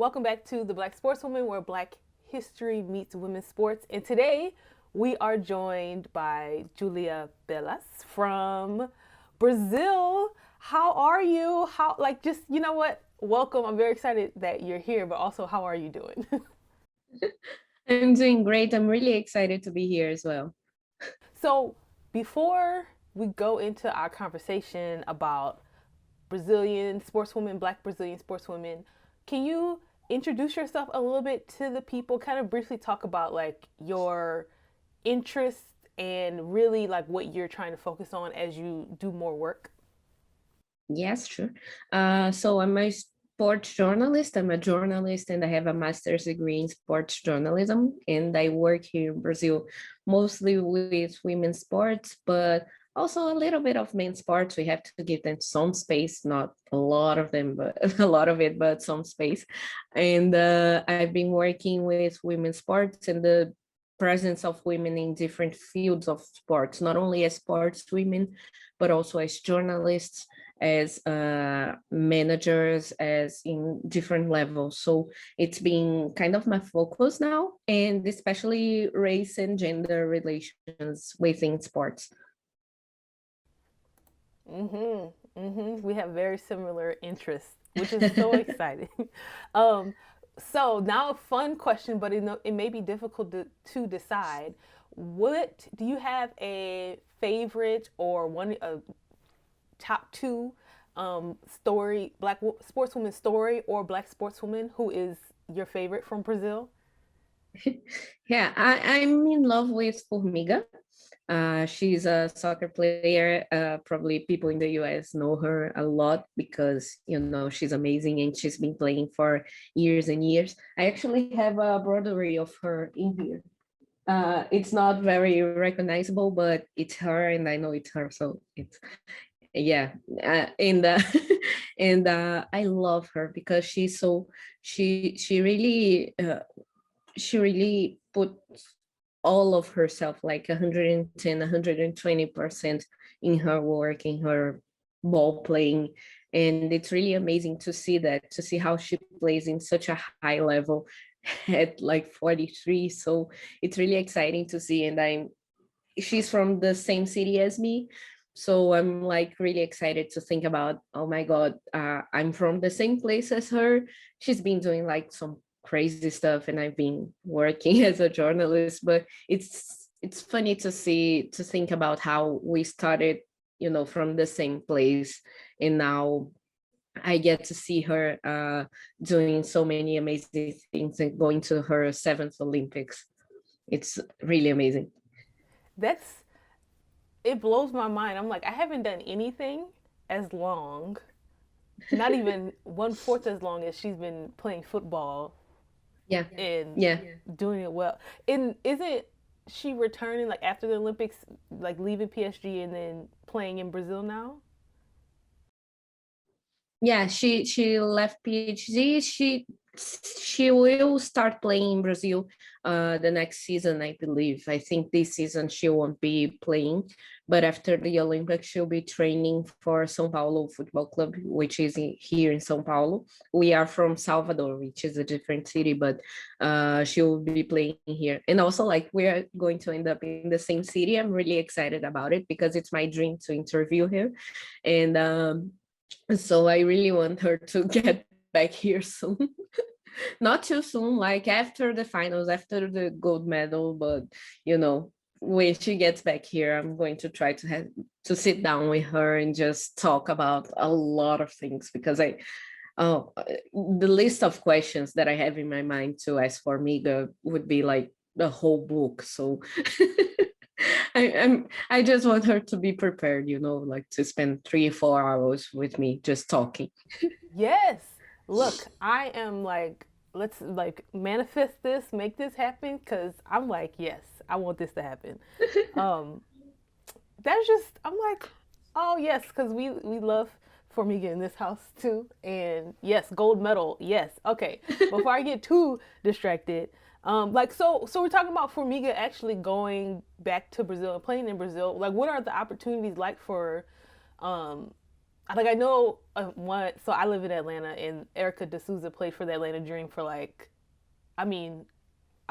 Welcome back to the Black Sportswoman, where Black history meets women's sports. And today we are joined by Júlia Belas from Brazil. How are you? You know what? Welcome. I'm very excited that you're here, but also, how are you doing? I'm doing great. I'm really excited to be here as well. So, before we go into our conversation about Brazilian sportswomen, Black Brazilian sportswomen, can you introduce yourself a little bit to the people? Kind of briefly talk about like your interests and really like what you're trying to focus on as you do more work. Yes, sure. So I'm a sports journalist. I'm a journalist and I have a master's degree in sports journalism. And I work here in Brazil mostly with women's sports, but also a little bit of men's sports. We have to give them some space, not a lot of them, but a lot of it, but some space. And I've been working with women's sports and the presence of women in different fields of sports, not only as sports women, but also as journalists, as managers, as in different levels. So it's been kind of my focus now, and especially race and gender relations within sports. We have very similar interests, which is so exciting. um, so now a fun question, but it may be difficult to decide. What do you have a favorite or one top two story, sportswoman story or Black sportswoman who is your favorite from Brazil? Yeah, I'm in love with Formiga. She's a soccer player. Probably people in the US know her a lot because, she's amazing and she's been playing for years and years. I actually have a embroidery of her in here. It's not very recognizable, but it's her and I know it's her. So it's, yeah. And and I love her because she really she really put all of herself, like 110 120% in her work, in her ball playing. And it's really amazing to see that, to see how she plays in such a high level at like 43. So it's really exciting to see. And she's from the same city as me, so I'm like really excited to think about, oh my god, I'm from the same place as her. She's been doing like some crazy stuff and I've been working as a journalist, but it's funny to see, to think about how we started, from the same place, and now I get to see her doing so many amazing things and going to her seventh Olympics. It's really amazing. That's It blows my mind. I'm like, I haven't done anything as long, not even one fourth as long as she's been playing football Yeah. and Yeah. doing it well. And isn't she returning like after the Olympics, like leaving PSG and then playing in Brazil now? Yeah, she left PhD. She will start playing in Brazil the next season, I believe. I think this season she won't be playing, but after the Olympics she'll be training for São Paulo Football Club, which is here in São Paulo. We are from Salvador, which is a different city, but she will be playing here. And also, like, we are going to end up in the same city. I'm really excited about it because it's my dream to interview her. And so I really want her to get back here soon. Not too soon, like after the finals, after the gold medal, but when she gets back here, I'm going to try to have to sit down with her and just talk about a lot of things, because the list of questions that I have in my mind to ask for Miga would be like the whole book. So I just want her to be prepared, like to spend 3 or 4 hours with me just talking. Yes. Look, I am like, let's like manifest this, make this happen, because I'm like, yes, I want this to happen. Um, that's just, I'm like, oh yes, because we love Formiga in this house too, and yes, gold medal, yes. Okay, before I get too distracted, so we're talking about Formiga actually going back to Brazil and playing in Brazil. Like, what are the opportunities like for, um, like I know one. So I live in Atlanta, and Erica D'Souza played for the Atlanta Dream for like, I mean,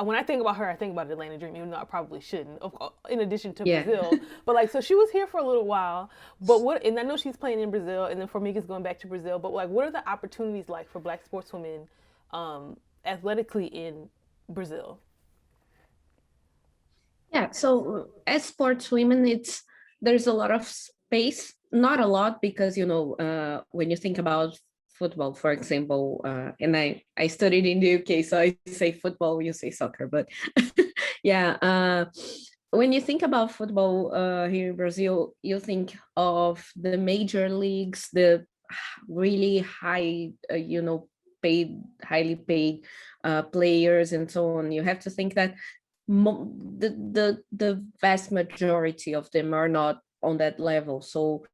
when I think about her, I think about the Atlanta Dream, even though I probably shouldn't. In addition to Yeah. Brazil, but like, so she was here for a little while. But what? And I know she's playing in Brazil, and then Formiga's going back to Brazil. But like, what are the opportunities like for Black sportswomen, athletically in Brazil? Yeah, so as sports women, there's a lot of space, not a lot because when you think about football, for example, and I studied in the UK, so I say football, you say soccer, but yeah, when you think about football here in Brazil, you think of the major leagues, the really high, highly paid players and so on. You have to think that the vast majority of them are not on that level. So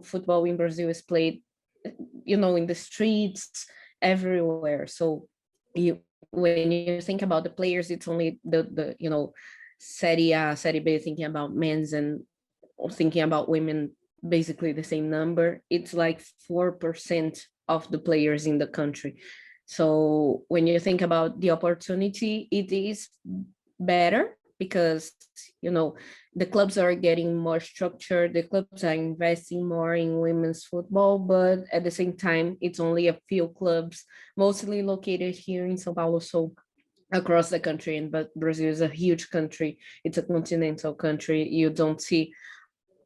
football in Brazil is played, in the streets everywhere. So you when you think about the players, it's only the Serie A, Serie B, thinking about men's and thinking about women, basically the same number. It's like 4% of the players in the country. So when you think about the opportunity, it is better because the clubs are getting more structured, the clubs are investing more in women's football, but at the same time it's only a few clubs, mostly located here in São Paulo, so across the country. But Brazil is a huge country, it's a continental country, you don't see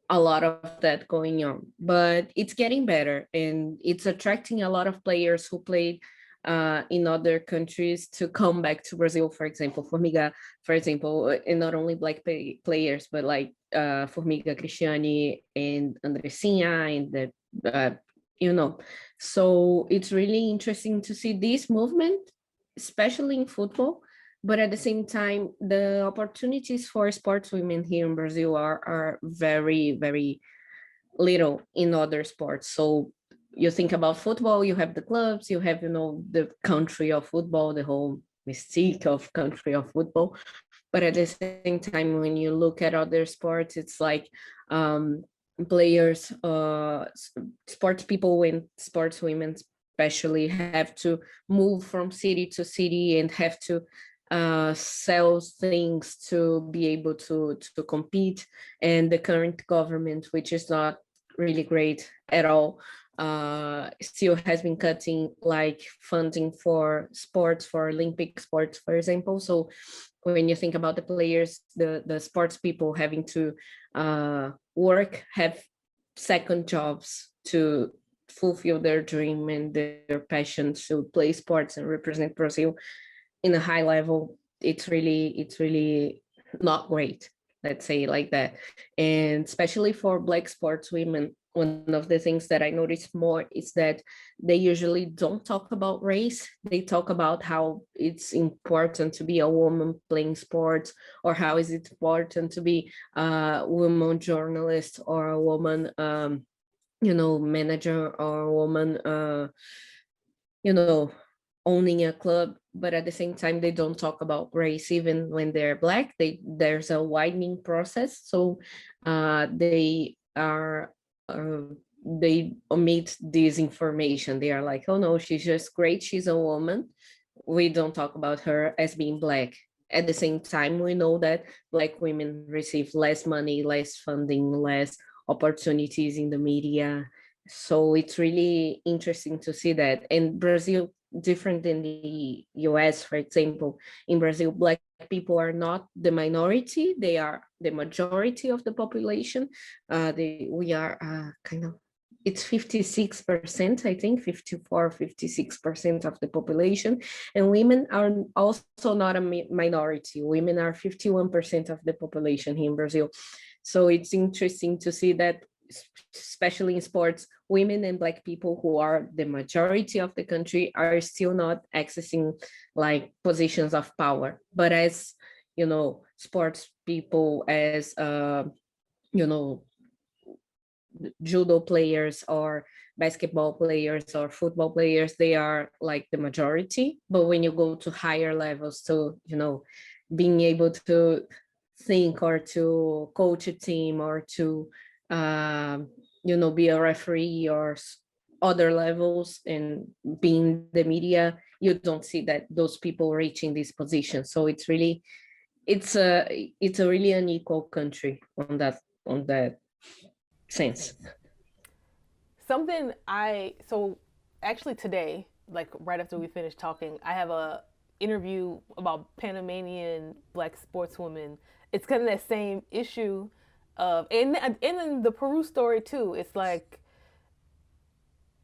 a lot of that going on, but it's getting better and it's attracting a lot of players who played in other countries to come back to Brazil. For example, Formiga, for example, and not only players, but like Formiga, Cristiane, and Andressinha, and you know. So it's really interesting to see this movement, especially in football. But at the same time, the opportunities for sports women here in Brazil are very, very little in other sports. So you think about football, you have the clubs, you have, the country of football, the whole mystique of country of football. But at the same time, when you look at other sports, it's like players, sports people, when sports women especially have to move from city to city and have to sell things to be able to compete. And the current government, which is not really great at all, still has been cutting like funding for sports, for Olympic sports, for example. So when you think about the players, the sports people having to work, have second jobs to fulfill their dream and their passion to play sports and represent Brazil in a high level, it's really not great, let's say like that. And especially for Black sports women, one of the things that I notice more is that they usually don't talk about race. They talk about how it's important to be a woman playing sports, or how is it important to be a woman journalist, or a woman manager, or a woman you know owning a club. But at the same time, they don't talk about race. Even when they're Black, there's a widening process. So they omit this information. They are like, oh no, she's just great, she's a woman, we don't talk about her as being Black. At the same time, we know that Black women receive less money, less funding, less opportunities in the media. So it's really interesting to see that. And Brazil, different than the US, for example, in Brazil, Black people are not the minority, they are the majority of the population. We are kind of, it's 56%, I think, 54, 56% of the population. And women are also not a minority. Women are 51% of the population here in Brazil. So it's interesting to see that, especially in sports, women and Black people, who are the majority of the country, are still not accessing like positions of power. But as sports people, as judo players, or basketball players, or football players, they are like the majority. But when you go to higher levels, to being able to think, or to coach a team, or to be a referee or other levels and being the media, you don't see that those people reaching this position. So it's a really unequal country on that sense. So actually today, like right after we finished talking, I have a interview about Panamanian Black sportswomen. It's kind of that same issue of, and in the Peru story too. It's like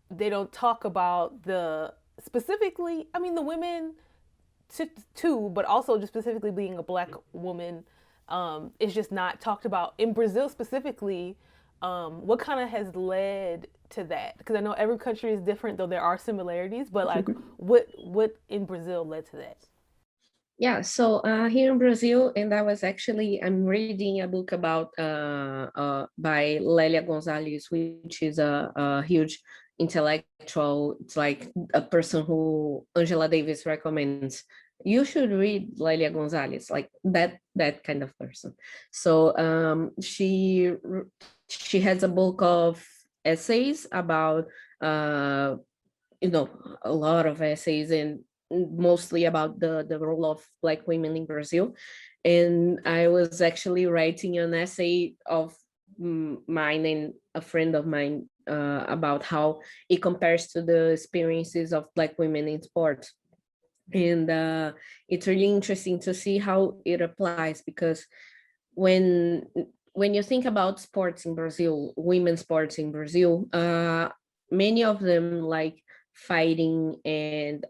they don't talk about the specifically. I mean, the women too, but also just specifically being a black woman is just not talked about in Brazil specifically. What kind of has led to that? Because I know every country is different, though there are similarities. But like, what in Brazil led to that? Yeah, so here in Brazil, and I'm reading a book about by Lélia Gonzalez, which is a huge intellectual. It's like a person who Angela Davis recommends. You should read Lélia Gonzalez, like that kind of person. So she has a book of essays about a lot of essays, and mostly about the role of Black women in Brazil. And I was actually writing an essay of mine and a friend of mine about how it compares to the experiences of Black women in sports. And it's really interesting to see how it applies, because when when you think about sports in Brazil, women's sports in Brazil, many of them, like fighting and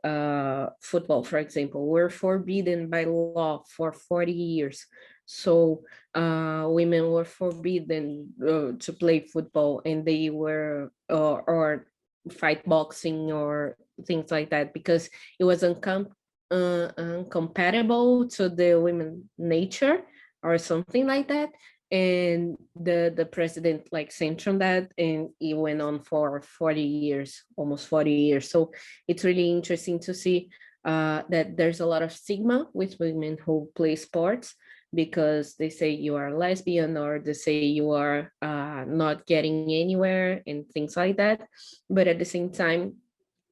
football, for example, were forbidden by law for 40 years. So women were forbidden to play football, and they were or fight boxing or things like that, because it was incompatible to the women nature or something like that. And the president like sanctioned that, and it went on for 40 years, almost 40 years. So it's really interesting to see that there's a lot of stigma with women who play sports, because they say you are lesbian, or they say you are not getting anywhere and things like that. But at the same time,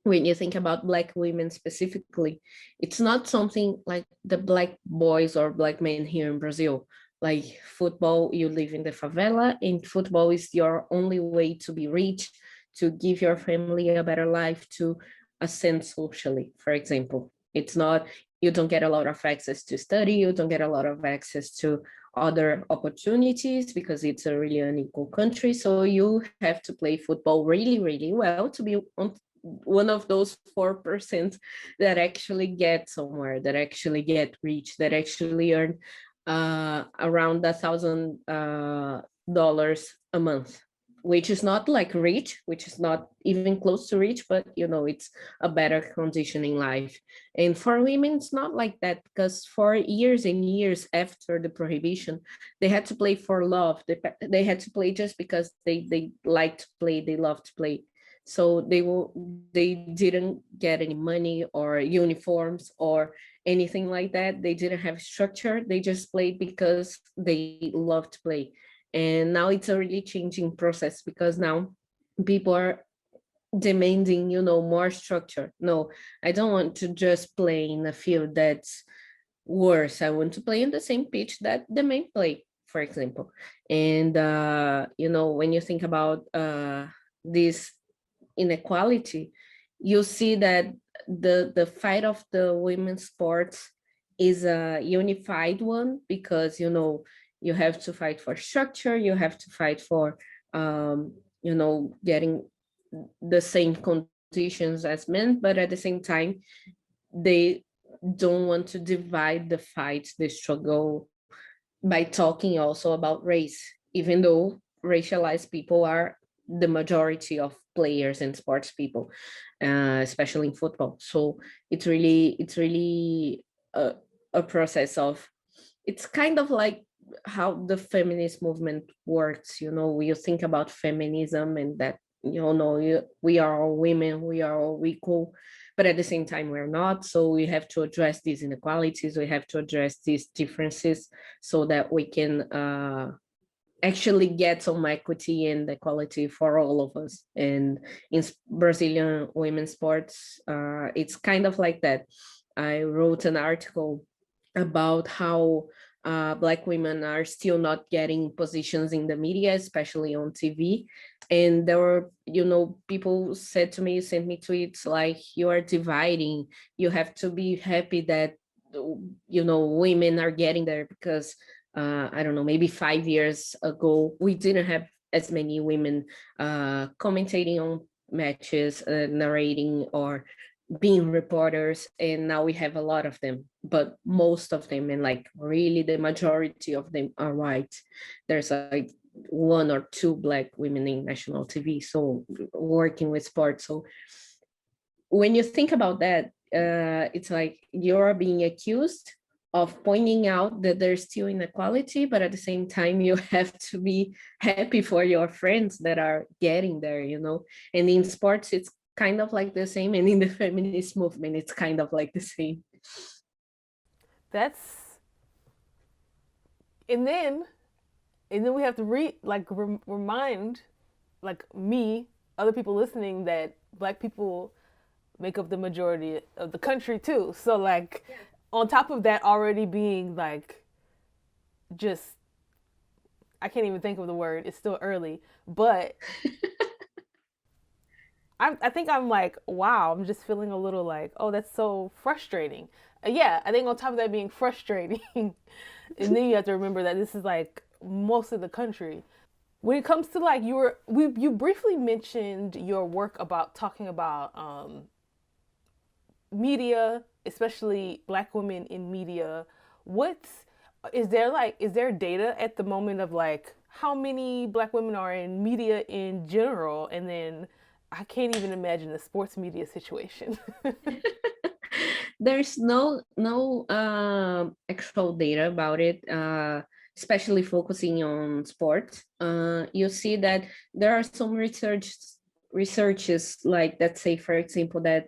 when you think about Black women specifically, it's not something like the Black boys or Black men here in Brazil. Like football, you live in the favela, and football is your only way to be rich, to give your family a better life, to ascend socially, for example. It's not, you don't get a lot of access to study, you don't get a lot of access to other opportunities, because it's a really unequal country. So you have to play football really, really well to be on one of those 4% that actually get somewhere, that actually get rich, that actually earn around $1,000 a month, which is not like rich, which is not even close to rich, but it's a better condition in life. And for women, it's not like that, because for years and years after the prohibition, they had to play for love. They had to play just because they liked to play, they loved to play. So they didn't get any money or uniforms or anything like that. They didn't have structure. They just played because they loved to play. And now it's a really changing process, because now people are demanding, more structure. No, I don't want to just play in a field that's worse. I want to play in the same pitch that the men play, for example. And when you think about this inequality, you see that the fight of the women's sports is a unified one, because you have to fight for structure, you have to fight for getting the same conditions as men, but at the same time they don't want to divide the fight, the struggle, by talking also about race, even though racialized people are the majority of players and sports people, especially in football. So it's really a process of, it's kind of like how the feminist movement works. You think about feminism, and that we are all women, we are all equal, but at the same time we're not. So we have to address these inequalities, we have to address these differences, so that we can actually get some equity and equality for all of us. And in Brazilian women's sports, it's kind of like that. I wrote an article about how Black women are still not getting positions in the media, especially on TV. And there were, people said to me, sent me tweets like, you are dividing. You have to be happy that, women are getting there, because I don't know, maybe 5 years ago, we didn't have as many women commentating on matches, narrating, or being reporters, and now we have a lot of them, but most of them, and like really the majority of them, are white. There's like one or two Black women in national TV, so working with sports. So when you think about that, it's like you're being accused of pointing out that there's still inequality, but at the same time, you have to be happy for your friends that are getting there, And in sports, it's kind of like the same, and in the feminist movement, it's kind of like the same. That's and then we have to remind like me, other people listening, that Black people make up the majority of the country too. So like, yeah. On top of that already being like, just, I can't even think of the word. It's still early, but I think I'm like, wow, I'm just feeling a little like, oh, that's so frustrating. Yeah, I think on top of that being frustrating, and then you have to remember that this is like most of the country. When it comes to like you briefly mentioned your work about talking about media, especially Black women in media. What's is there data at the moment of like how many Black women are in media in general, and then I can't even imagine the sports media situation. There's no actual data about it, especially focusing on sports. You see that there are some researches like that say, for example, that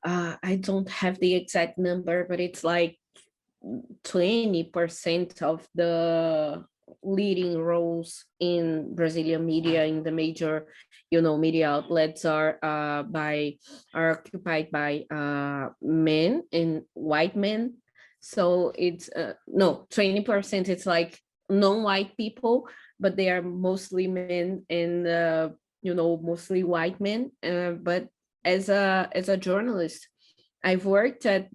I don't have the exact number, but it's like 20% of the leading roles in Brazilian media, in the major, media outlets, are occupied by men, and white men. So it's no, 20%. It's like non-white people, but they are mostly men, and mostly white men. But as a journalist, I've worked at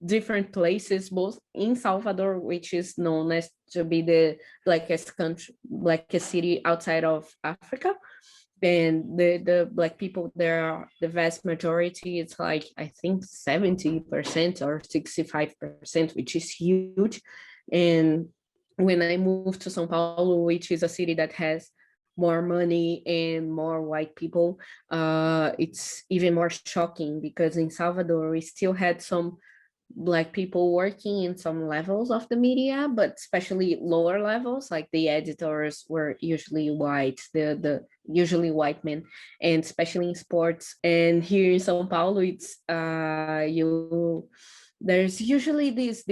different places, both in Salvador, which is known as to be the blackest city outside of Africa. And the Black people there are the vast majority. It's like, I think 70% or 65%, which is huge. And when I moved to São Paulo, which is a city that has more money and more white people, it's even more shocking, because in Salvador, we still had some Black people working in some levels of the media, but especially lower levels, like the editors were usually white, the usually white men, and especially in sports. And here in São Paulo, it's there's usually this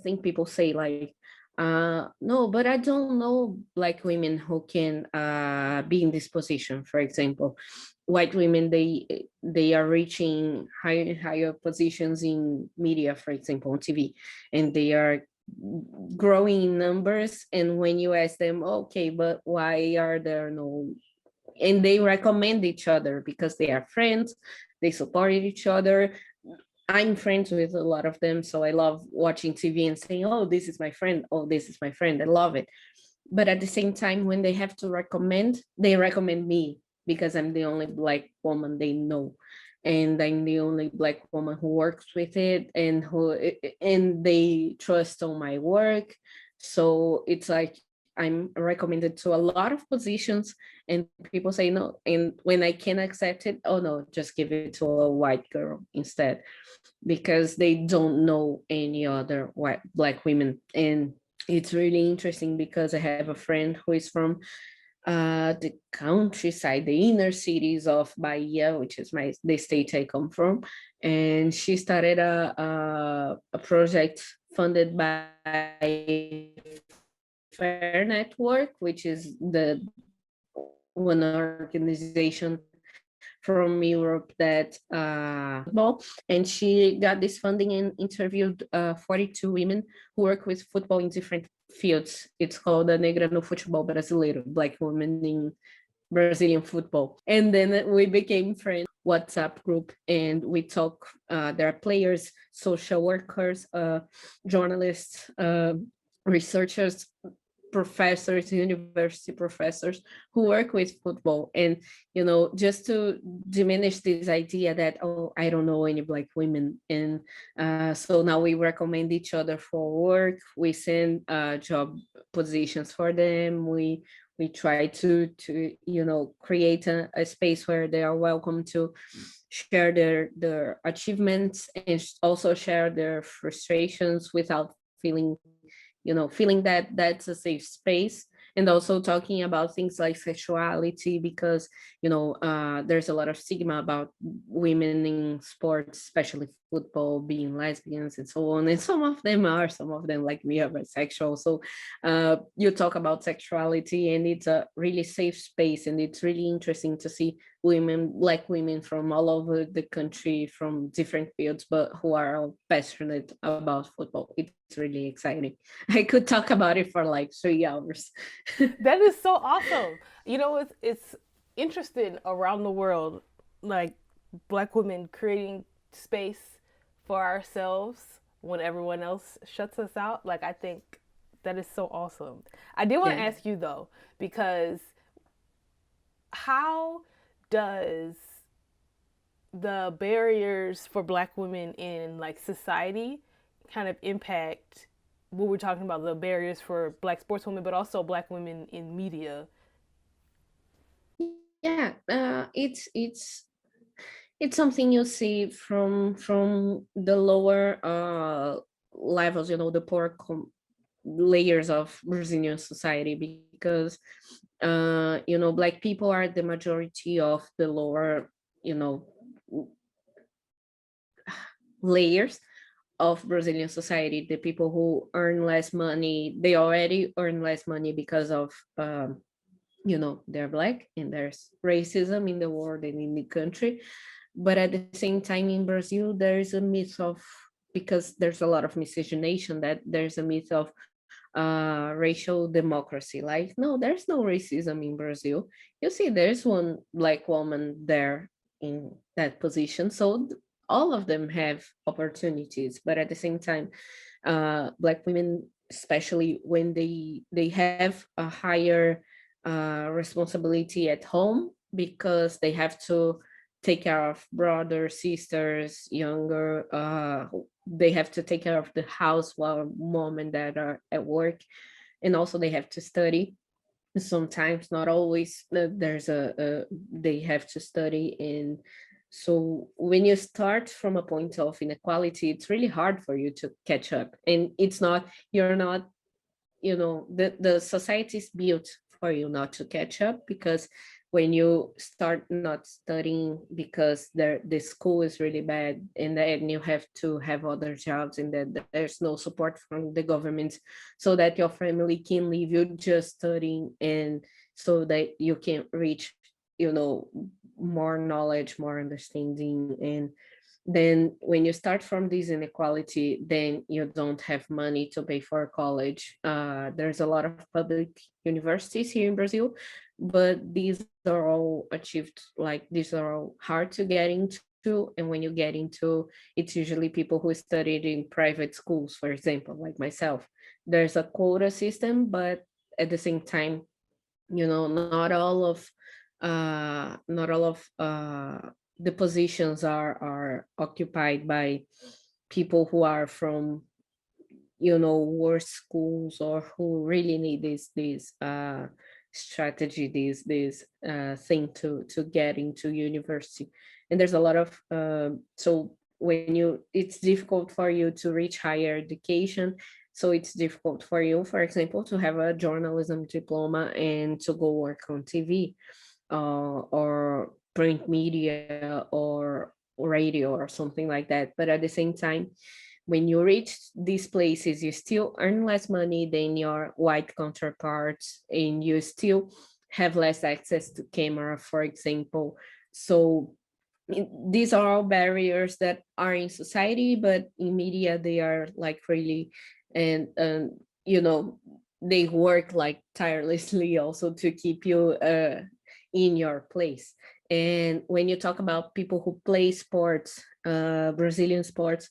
thing people say like, no, but I don't know Black women who can be in this position. For example, white women, they are reaching higher positions in media, for example, on TV, and they are growing in numbers. And when you ask them, okay, but why are there no, and they recommend each other because they are friends, they support each other. I'm friends with a lot of them, so I love watching TV and saying, oh, this is my friend, oh, this is my friend, I love it. But at the same time, when they have to recommend, they recommend me, because I'm the only Black woman they know, and I'm the only Black woman who works with it, and they trust on my work. So it's like I'm recommended to a lot of positions, and people say no, and when I can accept it, oh no, just give it to a white girl instead, because they don't know any other white Black women. And it's really interesting, because I have a friend who is from the countryside, the inner cities of Bahia, which is the state I come from, and she started a project funded by Fair Network, which is the one organization from Europe that football, and she got this funding and interviewed 42 women who work with football in different fields. It's called the Negra no Futebol Brasileiro, Black Women in Brazilian football. And then we became friends, WhatsApp group, and we talk. There are players, social workers, journalists, researchers, professors, university professors who work with football. And, just to diminish this idea that, oh, I don't know any Black women. And so now we recommend each other for work. We send job positions for them. We try to create a space where they are welcome to share their achievements and also share their frustrations without feeling that that's a safe space. And also talking about things like sexuality, because there's a lot of stigma about women in sports, especially football, being lesbians and so on. And some of them, like me, are bisexual. So you talk about sexuality, and it's a really safe space, and it's really interesting to see Black women from all over the country, from different fields, but who are all passionate about football. It's really exciting. I could talk about it for like 3 hours. That is so awesome. It's interesting around the world, like Black women creating space for ourselves when everyone else shuts us out. Like, I think that is so awesome. I did want to ask you though, because how does the barriers for Black women in like society kind of impact what we're talking about, the barriers for Black sportswomen, but also Black women in media? Yeah, it's something you see from the lower levels, the poor layers of Brazilian society, because Black people are the majority of the lower layers of Brazilian society. The people who earn less money, they already earn less money because of they're Black, and there's racism in the world and in the country. But at the same time, in Brazil, there is a myth of, because there's a lot of miscegenation, that there's a myth of racial democracy. Like, no, there's no racism in Brazil. You see, there's one Black woman there in that position. So all of them have opportunities, but at the same time, Black women, especially when they have a higher responsibility at home, because they have to take care of brothers, sisters, younger, they have to take care of the house while mom and dad are at work. And also they have to study. Sometimes, not always, they have to study. And so when you start from a point of inequality, it's really hard for you to catch up. And you're not, the society is built for you not to catch up, because when you start not studying because the school is really bad, and then you have to have other jobs, and then there's no support from the government so that your family can leave you just studying, and so that you can reach more knowledge, more understanding. And then when you start from this inequality, then you don't have money to pay for college. There's a lot of public universities here in Brazil, but these are all achieved, like these are all hard to get into. And when you get into, it's usually people who studied in private schools, for example, like myself. There's a quota system, but at the same time, not all of the positions are occupied by people who are from worse schools, or who really need this strategy, this thing to get into university. And there's a lot of so when it's difficult for you to reach higher education. So it's difficult for you, for example, to have a journalism diploma and to go work on TV, or print media, or radio, or something like that. But at the same time, when you reach these places, you still earn less money than your white counterparts, and you still have less access to camera, for example. So these are all barriers that are in society, but in media they are like really, and you know, they work like tirelessly also to keep you in your place. And when you talk about people who play sports, Brazilian sports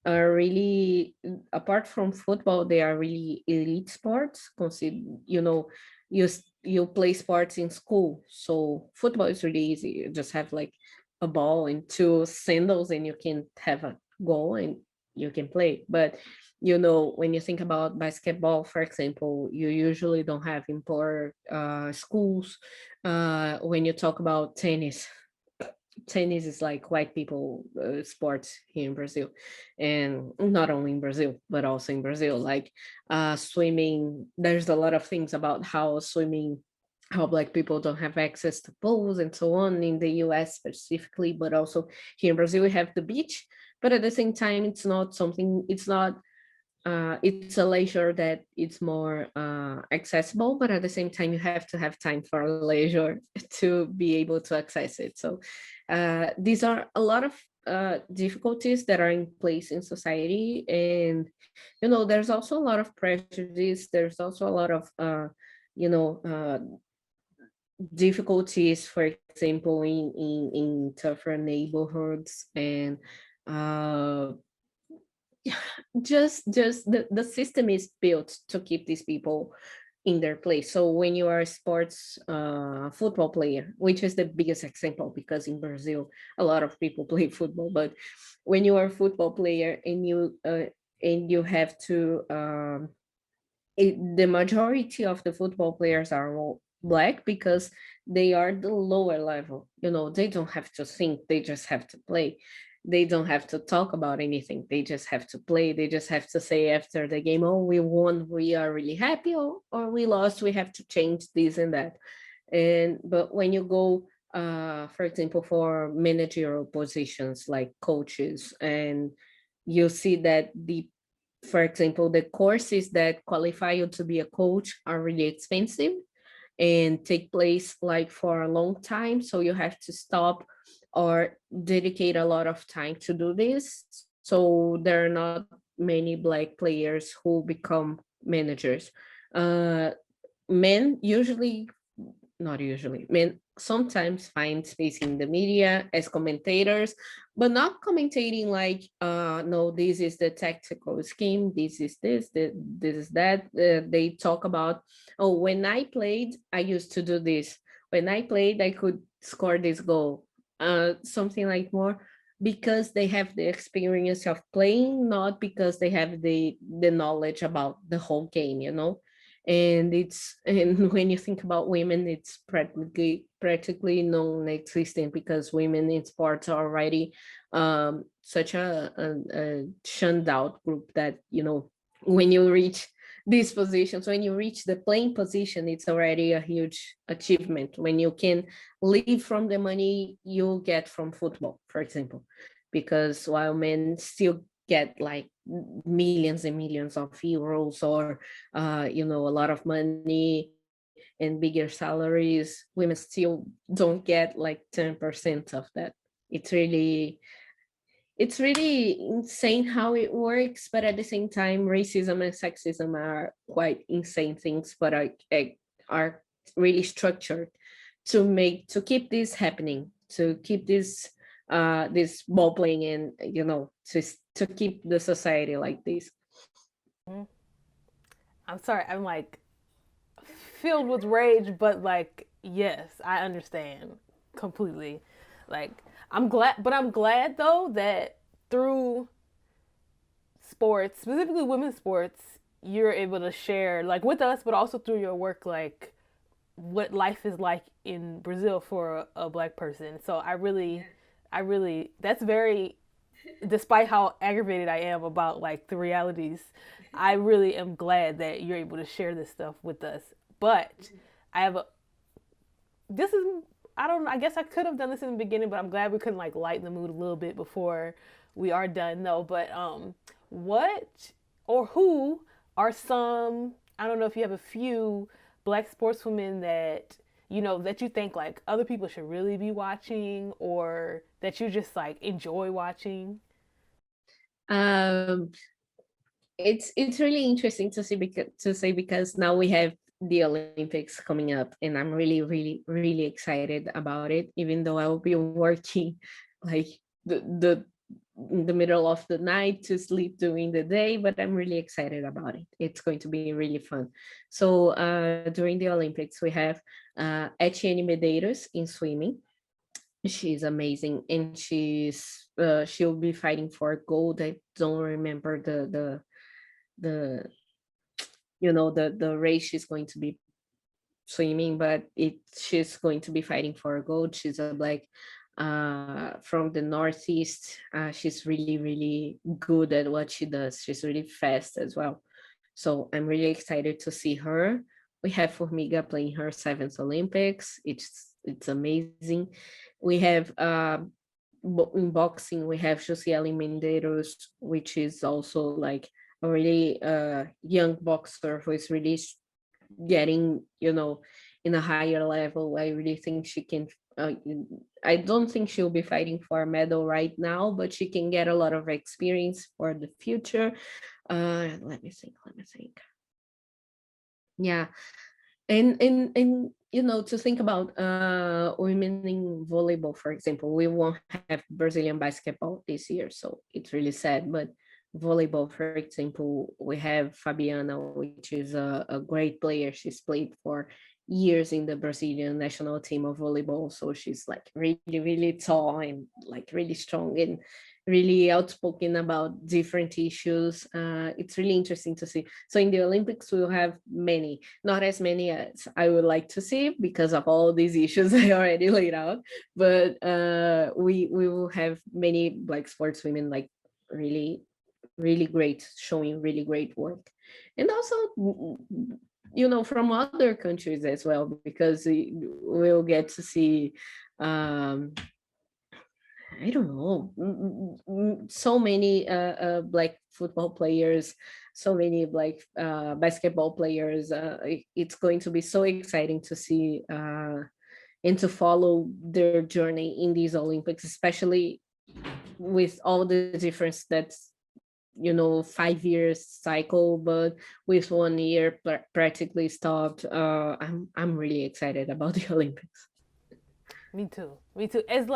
are really, apart from football, they are really elite sports. Consider, you know, you play sports in school, so football is really easy. You just have like a ball and two sandals and you can have a goal and you can play. But you know, when you think about basketball, for example, you usually don't have in poor schools. When you talk about tennis, tennis is like white people sports here in Brazil, and not only in Brazil but also in Brazil. Like swimming, there's a lot of things about how swimming, how black people don't have access to pools and so on in the US specifically, but also here in Brazil we have the beach. But at the same time, it's not something, it's not it's a leisure that it's more accessible, but at the same time you have to have time for leisure to be able to access it. So these are a lot of difficulties that are in place in society. And you know, there's also a lot of prejudice, there's also a lot of you know, difficulties, for example, in tougher neighborhoods. And uh, just the system is built to keep these people in their place. So when you are a sports football player, which is the biggest example because in Brazil a lot of people play football, but when you are a football player and you have to the majority of the football players are all black because they are the lower level. You know, they don't have to think, they just have to play. They don't have to talk about anything, they just have to play. They just have to say after the game, oh, we won, we are really happy, or we lost, we have to change this and that. And but when you go for example, for managerial positions like coaches, and you see that the, for example, the courses that qualify you to be a coach are really expensive and take place like for a long time. So you have to stop or dedicate a lot of time to do this. So there are not many black players who become managers. Uh, Men usually, not usually, men sometimes find space in the media as commentators, but not commentating like no, this is the tactical scheme, this is this is that. They talk about, oh, when I played I used to do this, when I played I could score this goal, something like more because they have the experience of playing, not because they have the knowledge about the whole game, you know. And it's, and when you think about women, it's practically non-existent because women in sports are already such a shunned out group that, you know, when you reach these positions, when you reach the playing position, it's already a huge achievement when you can live from the money you get from football, for example. Because while men still get like millions and millions of euros, or you know, a lot of money and bigger salaries, women still don't get like 10% of that. It's really, it's really insane how it works, but at the same time racism and sexism are quite insane things, but are really structured to make, to keep this happening, to keep this ball playing, and you know, to keep the society like this. Mhm. I'm sorry, I'm like filled with rage, but like, yes, I understand completely. Like, I'm glad though that through sports, specifically women's sports, you're able to share like with us, but also through your work, like what life is like in Brazil for a black person. So I really, that's very, despite how aggravated I am about like the realities, I really am glad that you're able to share this stuff with us. But I have a, this is, I don't know, I guess I could have done this in the beginning, but I'm glad we couldn't like lighten the mood a little bit before we are done. No, but what or who are some, I don't know if you have a few Black sportswomen that that you think like other people should really be watching, or that you just like enjoy watching? Um, it's really interesting to see because now we have the Olympics coming up, and I'm really really excited about it. Even though I will be working like the in the middle of the night to sleep during the day, but I'm really excited about it. It's going to be really fun. So during the Olympics, we have Etienne Medeiros in swimming. She's amazing, and she'll be fighting for gold. I don't remember the the race she's going to be swimming, but she's going to be fighting for gold. She's a black from the northeast. She's really really good at what she does. She's really fast as well, so I'm really excited to see her. We have Formiga playing her seventh Olympics. It's amazing. We have in boxing, we have Josiele Mendeiros, which is also like a really young boxer who is really getting, in a higher level. I really think she can. I don't think she'll be fighting for a medal right now, but she can get a lot of experience for the future. Let me think. Let me think. Yeah, and to think about women in volleyball, for example, we won't have Brazilian basketball this year, so it's really sad. But volleyball, for example, we have Fabiana, which is a great player. She's played for years in the Brazilian national team of volleyball, so she's like really really tall and like really strong and really outspoken about different issues. It's really interesting to see. So in the Olympics, we'll have many, not as many as I would like to see because of all these issues I already laid out, but we will have many Black sportswomen, like really really great, showing really great work. And also from other countries as well, because we'll get to see I don't know, so many black football players, so many black basketball players. It's going to be so exciting to see and to follow their journey in these Olympics, especially with all the difference that's 5 years cycle, but with 1 year practically stopped. I'm really excited about the Olympics. Me too. Me too. As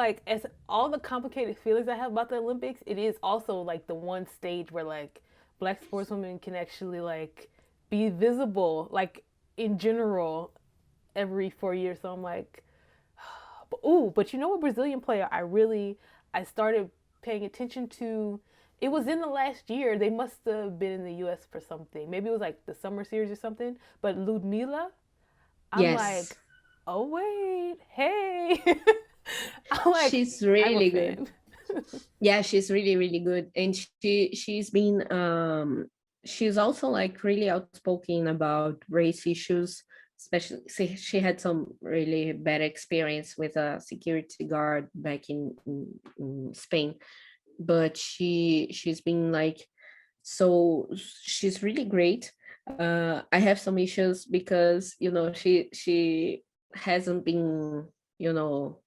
all the complicated feelings I have about the Olympics, it is also like the one stage where like Black sportswomen can actually like be visible, like in general, every 4 years. So I'm like, but you know what Brazilian player I started paying attention to. It was in the last year. They must have been in the U.S. for something. Maybe it was like the summer series or something. But Ludmila, I'm Yes, like, oh wait, hey. I'm like, she's I'm a really good. fan. Yeah, she's really really good, and she's been she's also like really outspoken about race issues. Especially, she had some really bad experience with a security guard back in Spain, but she's been like, so she's really great. I have some issues because she hasn't been you know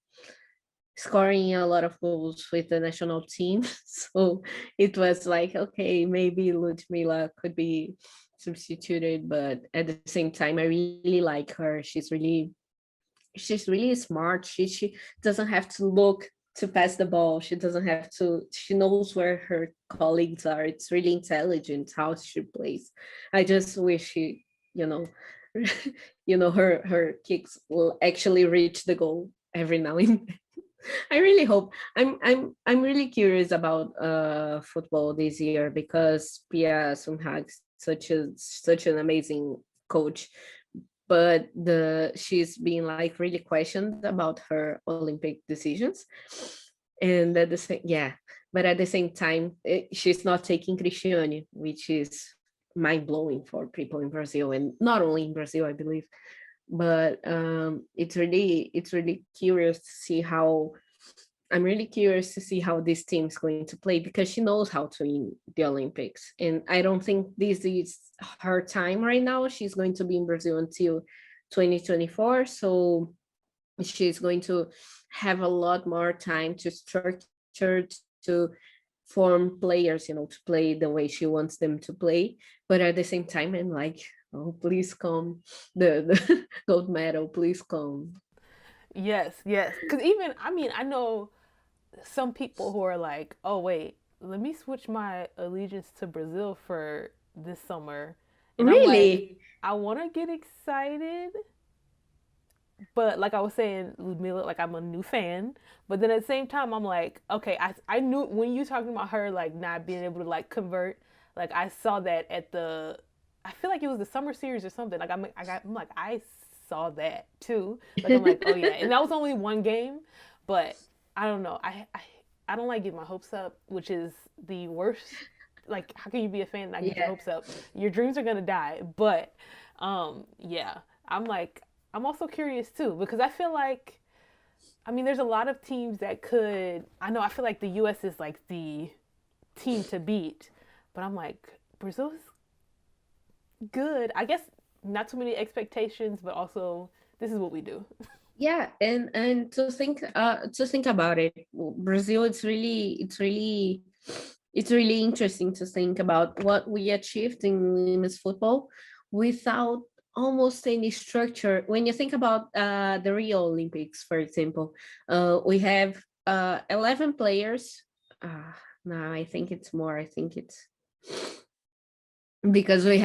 scoring a lot of goals with the national team. So it was like, okay, maybe Ludmila could be substituted, but at the same time, I really like her. She's really smart. She doesn't have to look to pass the ball. She doesn't have to. She knows where her colleagues are. It's really intelligent how she plays. I just wish she, you know, her kicks will actually reach the goal every now and then. I really hope. I'm really curious about football this year because Pia Sundhag's such an amazing coach, but she's been like really questioned about her Olympic decisions, and at the same but at the same time, she's not taking Cristiane, which is mind blowing for people in Brazil, and not only in Brazil, I believe. But it's really curious to see how I'm really curious to see how this team is going to play, because she knows how to win the Olympics. And I don't think this is her time right now. She's going to be in Brazil until 2024. So she's going to have a lot more time to structure, to form players, to play the way she wants them to play. But at the same time, I'm like, oh, please come, the gold medal, please come. Yes, yes. Because even, I mean, I know some people who are like, oh, wait, let me switch my allegiance to Brazil for this summer. And I'm like, Really? I want to get excited. But like I was saying, Ludmilla, like I'm a new fan. But then at the same time, I'm like, okay, I knew when you talking about her like not being able to like convert, like I saw that at the, I feel like it was the summer series or something. Like I'm like I saw that too. Like I'm like, oh yeah, and that was only one game, but I don't know. I don't like getting my hopes up, which is the worst. Like, how can you be a fan and not get your Yeah. hopes up? Your dreams are gonna die. But yeah, I'm like, I'm also curious too because I feel like, I mean, there's a lot of teams that could. I know I feel like the U.S. is like the team to beat, but I'm like, Brazil's good. I guess not too many expectations, but also this is what we do. Yeah, and to think about it, Brazil, it's really interesting to think about what we achieved in women's football without almost any structure. When you think about the Rio Olympics, for example, we have 11 players. Uh, no, I think it's more. I think it's because we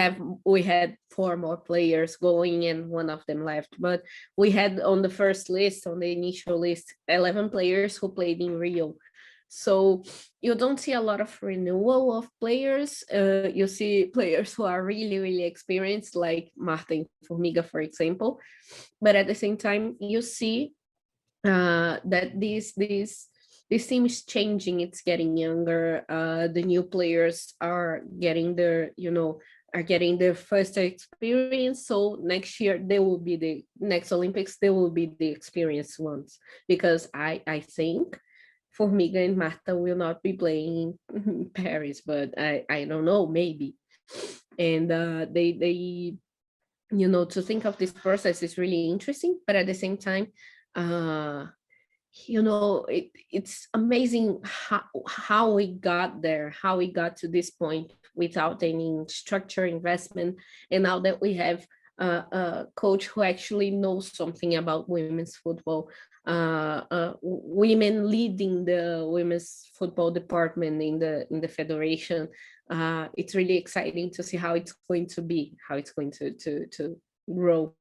had four more players going and one of them left, but we had on the first list, on the initial list, 11 players who played in Rio. So you don't see a lot of renewal of players. You see players who are really experienced, like Marta Formiga, for example. But at the same time, you see that this team is changing. It's getting younger. The new players are getting their first experience. So next year they will be the next Olympics. They will be the experienced ones, because I think Formiga and Marta will not be playing in Paris, but I don't know, maybe. And they to think of this process is really interesting, but at the same time, uh it's amazing how we got there, how we got to this point without any structure, investment. And now that we have a coach who actually knows something about women's football, women leading the women's football department in the federation, it's really exciting to see how it's going to be, how it's going to grow.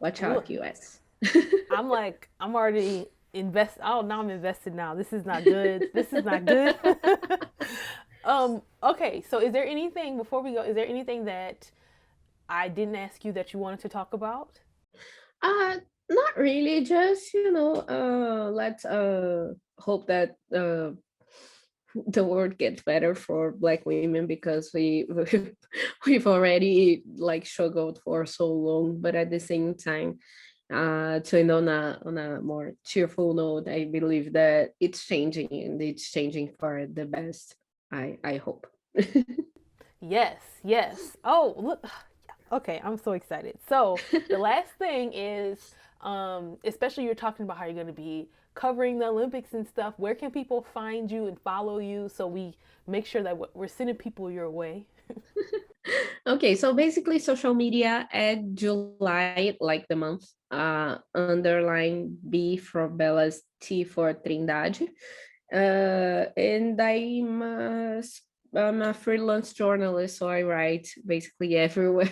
Watch Ooh, out, us. I'm like, I'm already invest. Oh, now I'm invested. Now this is not good. This is not good. Okay, so is there anything before we go? Is there anything that I didn't ask you that you wanted to talk about? Uh, Not really. Just let's hope that the world gets better for Black women, because we've already like struggled for so long. But at the same time, to end on a more cheerful note, I believe that it's changing, and it's changing for the best. I hope. Yes, yes. Oh, look. Okay, I'm so excited. So the last thing is, especially you're talking about how you're going to be covering the Olympics and stuff. Where can people find you and follow you so we make sure that we're sending people your way? Okay, so basically social media at July, like the month, underline B for Belas, T for Trindade. And I'm a freelance journalist, so I write basically everywhere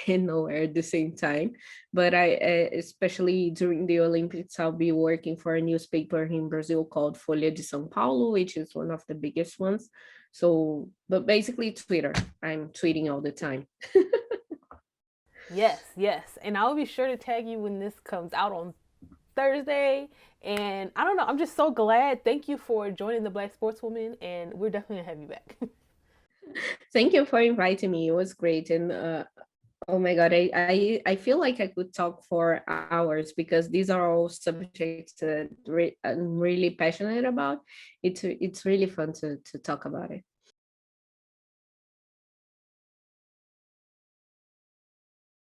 and nowhere at the same time. But especially during the Olympics, I'll be working for a newspaper in Brazil called Folha de São Paulo, which is one of the biggest ones. So, but basically Twitter. I'm tweeting all the time. Yes, yes. And I'll be sure to tag you when this comes out on Thursday. And I don't know, I'm just so glad. Thank you for joining the Black Sportswoman, and we're definitely gonna have you back. Thank you for inviting me. It was great. And Oh my God, I feel like I could talk for hours because these are all subjects that I'm really passionate about. It's really fun to talk about it.